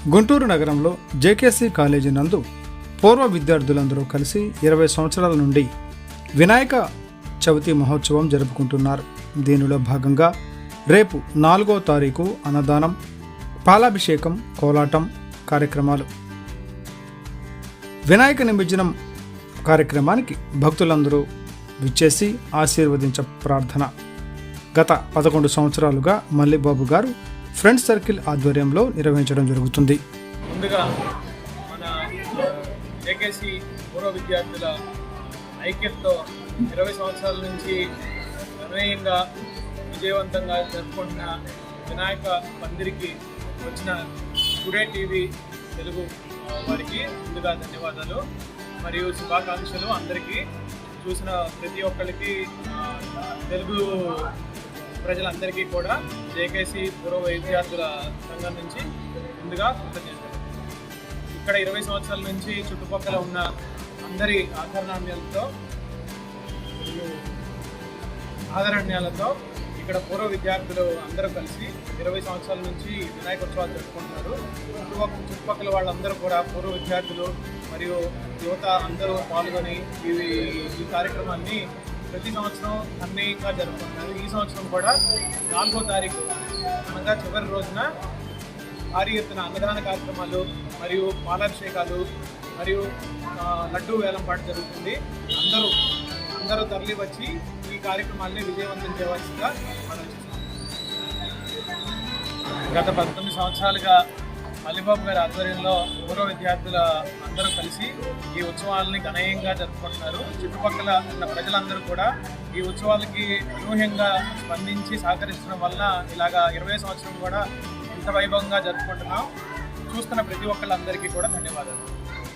గుంటూరు నగరంలో JKC college నందు పూర్వ విద్యార్థులందరూ కలిసి 20 సంవత్సరాల నుండి వినాయక చవితి మహోత్సవం జరుపుకుంటున్నారు. దీనిలో భాగంగా రేపు 4వ తారీఖు అన్నదానం, పాలాభిషేకం, కోలాటం కార్యక్రమాలు. వినాయక నిమజ్జనం కార్యక్రమానికి భక్తులందరూ విచ్చేసి ఆశీర్వదించ ప్రార్థన. గత 11 సంవత్సరాలుగా మల్లిబాబు గారు ఫ్రెండ్స్ సర్కిల్ ఆధ్వర్యంలో నిర్వహించడం జరుగుతుంది. ముందుగా మన జేకేసీ పూర్వ విద్యార్థుల ఐక్యతతో 20 సంవత్సరాల నుంచి నిర్ణయంగా విజయవంతంగా జరుపుకుంటున్న వినాయక పందిరికి వచ్చిన టుడే టీవీ తెలుగు వారికి ముందుగా ధన్యవాదాలు మరియు శుభాకాంక్షలు. అందరికీ చూసిన ప్రతి ఒక్కరికి, తెలుగు ప్రజలందరికీ కూడా జేకేసీ పూర్వ విద్యార్థుల సంఘం నుంచి ముందుగా కృతజ్ఞతలు. ఇక్కడ 20 సంవత్సరాల నుంచి చుట్టుపక్కల ఉన్న అందరి ఆదరణీయాలతో ఇక్కడ పూర్వ విద్యార్థులు అందరూ కలిసి 20 సంవత్సరాల నుంచి వినాయకోత్సవాలు జరుపుకుంటున్నారు. చుట్టుపక్కల వాళ్ళందరూ కూడా పూర్వ విద్యార్థులు మరియు యువత అందరూ పాల్గొని ఈ కార్యక్రమాన్ని ప్రతి సంవత్సరం అన్యాయంగా జరుపుకుంటున్నారు. ఈ సంవత్సరం కూడా 4వ తారీఖు అనగా చివరి రోజున భారీ ఎత్తున అన్నదాన కార్యక్రమాలు మరియు పాలాభిషేకాలు మరియు లడ్డూ వేలంపాటు జరుగుతుంది. అందరూ తరలి వచ్చి ఈ కార్యక్రమాన్ని విజయవంతం చేయవలసిందిగా మనం చేస్తున్నాం. గత 19 సంవత్సరాలుగా మల్లిబాబు గారి ఆధ్వర్యంలో పూర్వ విద్యార్థుల అందరూ కలిసి ఈ ఉత్సవాలని ఘనీయంగా జరుపుకుంటున్నారు. చుట్టుపక్కల ఉన్న ప్రజలందరూ కూడా ఈ ఉత్సవాలకి అనూహ్యంగా స్పందించి సహకరించడం వల్ల ఇలాగా 20 సంవత్సరం కూడా ఇంత వైభవంగా జరుపుకుంటున్నాం. చూస్తున్న ప్రతి ఒక్కళ్ళందరికీ కూడా ధన్యవాదాలు.